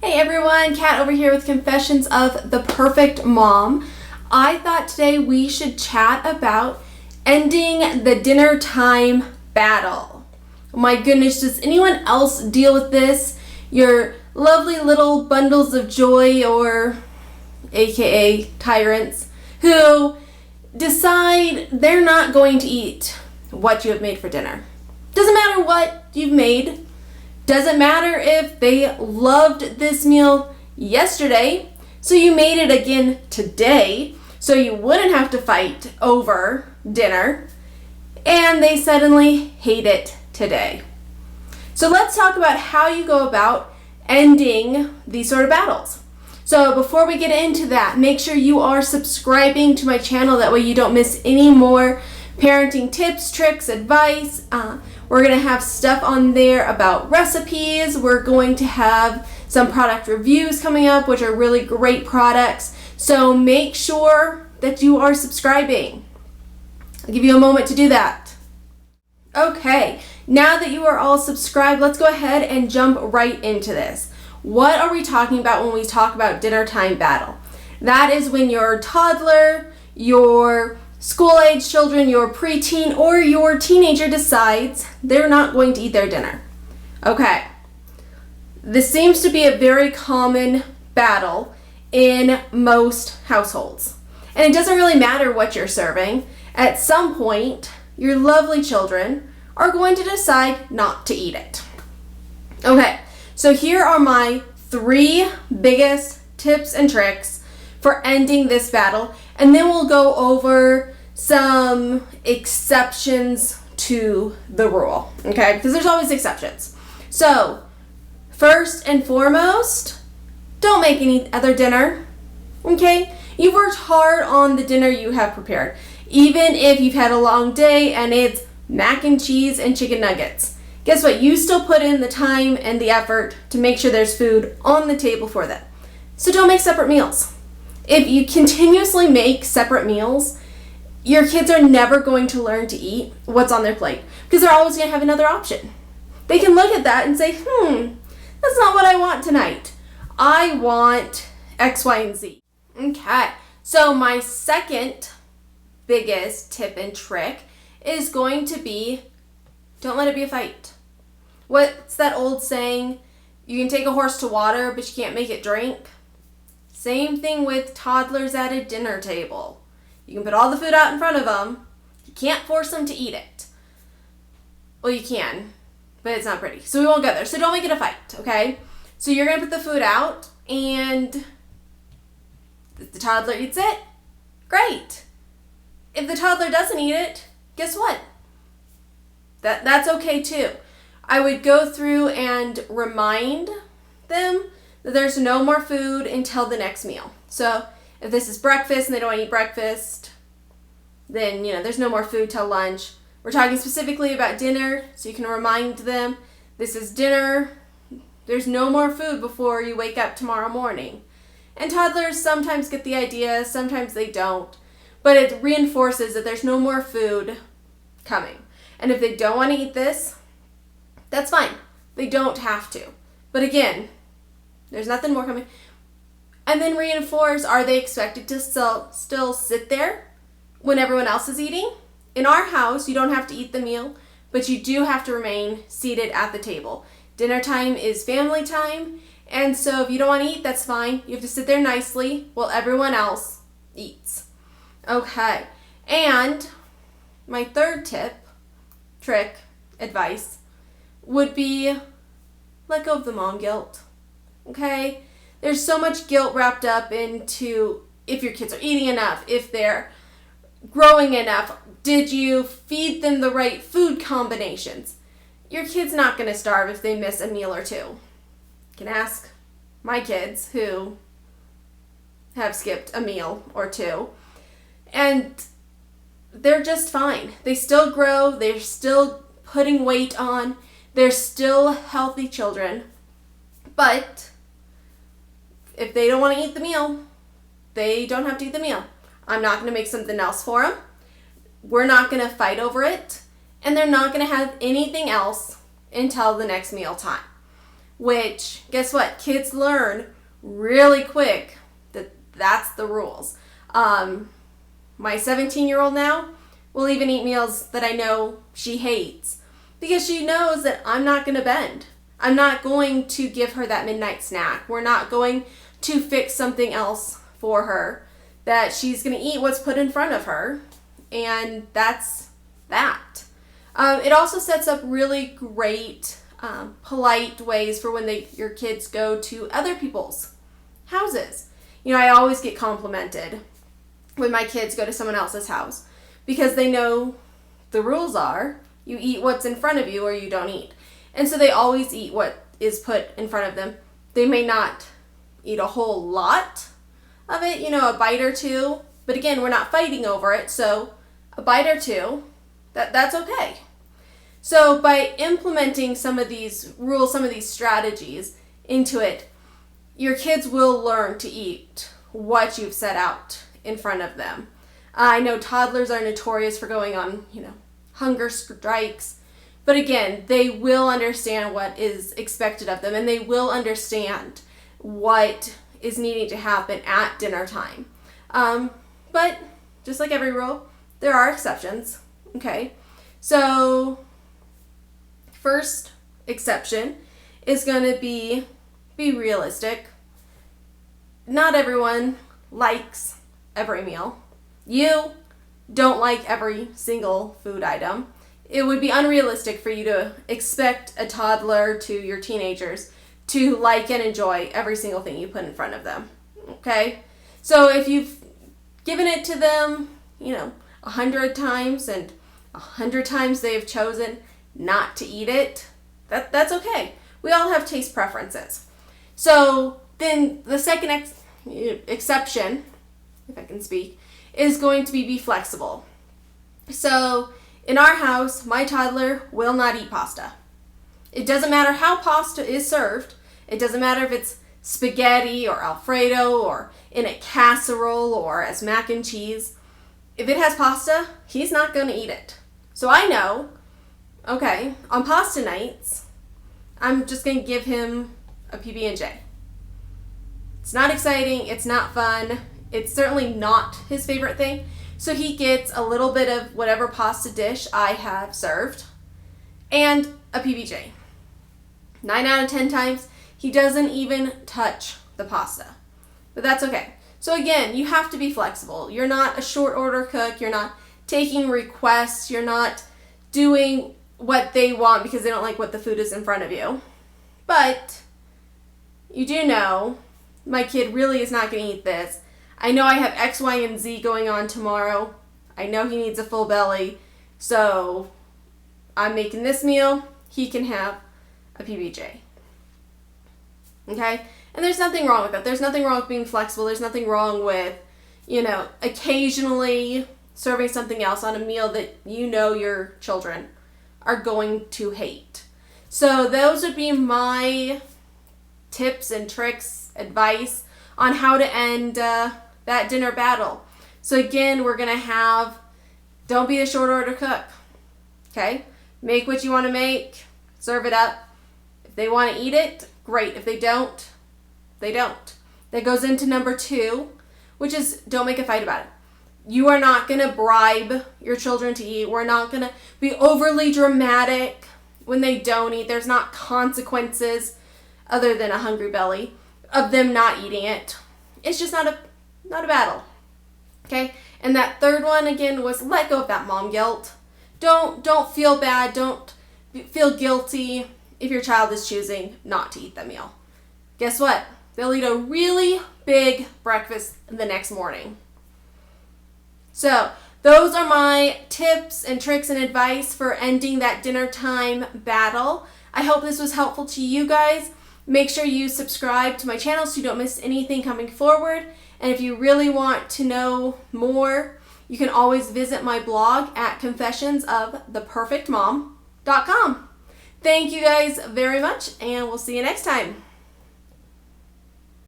Hey everyone, Kat over here with Confessions of the Perfect Mom. I thought today we should chat about ending the dinner time battle. Oh my goodness, does anyone else deal with this? Your lovely little bundles of joy, or aka tyrants, who decide they're not going to eat what you have made for dinner. Doesn't matter what you've made. Doesn't matter if they loved this meal yesterday, so you made it again today, so you wouldn't have to fight over dinner, and they suddenly hate it today. So let's talk about how you go about ending these sort of battles. So before we get into that, make sure you are subscribing to my channel. That way you don't miss any more parenting tips, tricks, advice. We're going to have stuff on there about recipes. We're going to have some product reviews coming up, which are really great products. So make sure that you are subscribing. I'll give you a moment to do that. Okay, now that you are all subscribed, let's go ahead and jump right into this. What are we talking about when we talk about dinner time battle? That is when your toddler, your school-age children, your preteen, or your teenager decides they're not going to eat their dinner. Okay, this seems to be a very common battle in most households. And it doesn't really matter what you're serving. At some point, your lovely children are going to decide not to eat it. Okay, so here are my 3 biggest tips and tricks for ending this battle, and then we'll go over some exceptions to the rule, okay? Because there's always exceptions. So, first and foremost, don't make any other dinner, okay? You've worked hard on the dinner you have prepared. Even if you've had a long day and it's mac and cheese and chicken nuggets, guess what? You still put in the time and the effort to make sure there's food on the table for them. So don't make separate meals. If you continuously make separate meals, your kids are never going to learn to eat what's on their plate because they're always going to have another option. They can look at that and say, that's not what I want tonight. I want X, Y, and Z. Okay, so my second biggest tip and trick is going to be, don't let it be a fight. What's that old saying? You can take a horse to water, but you can't make it drink. Same thing with toddlers at a dinner table. You can put all the food out in front of them. You can't force them to eat it. Well, you can, but it's not pretty. So we won't go there. So don't make it a fight, okay? So you're going to put the food out, and if the toddler eats it, great. If the toddler doesn't eat it, guess what? That's okay too. I would go through and remind them that there's no more food until the next meal. So if this is breakfast and they don't want to eat breakfast, then, there's no more food till lunch. We're talking specifically about dinner, so you can remind them, this is dinner. There's no more food before you wake up tomorrow morning. And toddlers sometimes get the idea, sometimes they don't. But it reinforces that there's no more food coming. And if they don't want to eat this, that's fine. They don't have to. But again, there's nothing more coming. And then reinforce, are they expected to still sit there when everyone else is eating? In our house, you don't have to eat the meal, but you do have to remain seated at the table. Dinner time is family time, and so if you don't want to eat, that's fine. You have to sit there nicely while everyone else eats. Okay, and my third tip, trick, advice, would be let go of the mom guilt, okay? There's so much guilt wrapped up into if your kids are eating enough, if they're growing enough, did you feed them the right food combinations? Your kid's not going to starve if they miss a meal or two. You can ask my kids who have skipped a meal or two, and they're just fine. They still grow, they're still putting weight on, they're still healthy children, but if they don't want to eat the meal, they don't have to eat the meal. I'm not going to make something else for them. We're not going to fight over it. And they're not going to have anything else until the next meal time. which, guess what? Kids learn really quick that that's the rules. My 17-year-old now will even eat meals that I know she hates because she knows that I'm not going to bend. I'm not going to give her that midnight snack. We're not going to fix something else for her. That she's going to eat what's put in front of her. And that's that. It also sets up really great, polite ways for when your kids go to other people's houses. I always get complimented when my kids go to someone else's house because they know the rules are you eat what's in front of you or you don't eat. And so they always eat what is put in front of them. They may not eat a whole lot of it, a bite or two. But again, we're not fighting over it, so a bite or two, that's okay. So by implementing some of these rules, some of these strategies into it, your kids will learn to eat what you've set out in front of them. I know toddlers are notorious for going on, hunger strikes. But again, they will understand what is expected of them, and they will understand what is needing to happen at dinner time. But just like every rule, there are exceptions. Okay, so first exception is going to be realistic. Not everyone likes every meal. You don't like every single food item. It would be unrealistic for you to expect a toddler to your teenagers to like and enjoy every single thing you put in front of them. Okay? So if you've given it to them, 100 times and 100 times they have chosen not to eat it, that's okay. We all have taste preferences. So then the second exception, if I can speak, is going to be flexible. So in our house, my toddler will not eat pasta. It doesn't matter how pasta is served. It doesn't matter if it's spaghetti or Alfredo or in a casserole or as mac and cheese. If it has pasta, he's not going to eat it. So I know, okay, on pasta nights, I'm just going to give him a PB&J. It's not exciting. It's not fun. It's certainly not his favorite thing. So he gets a little bit of whatever pasta dish I have served and a PB&J. 9 out of 10 times, he doesn't even touch the pasta. But that's okay. So again, you have to be flexible. You're not a short order cook. You're not taking requests. You're not doing what they want because they don't like what the food is in front of you. But you do know my kid really is not going to eat this. I know I have X, Y, and Z going on tomorrow. I know he needs a full belly. So I'm making this meal. He can have a PB&J. Okay? And there's nothing wrong with that. There's nothing wrong with being flexible. There's nothing wrong with, occasionally serving something else on a meal that your children are going to hate. So those would be my tips and tricks, advice on how to end that dinner battle. So again, we're going to have, don't be a short order cook. Okay? Make what you want to make. Serve it up. If they want to eat it, great. If they don't, they don't. That goes into number 2, which is don't make a fight about it. You are not going to bribe your children to eat. We're not going to be overly dramatic when they don't eat. There's not consequences other than a hungry belly of them not eating it. It's just not a battle. Okay? And that third one again was let go of that mom guilt. Don't feel bad. Don't feel guilty if your child is choosing not to eat the meal. Guess what? They'll eat a really big breakfast the next morning. So those are my tips and tricks and advice for ending that dinner time battle. I hope this was helpful to you guys. Make sure you subscribe to my channel so you don't miss anything coming forward. And if you really want to know more, you can always visit my blog at confessionsoftheperfectmom.com. Thank you guys very much, and we'll see you next time.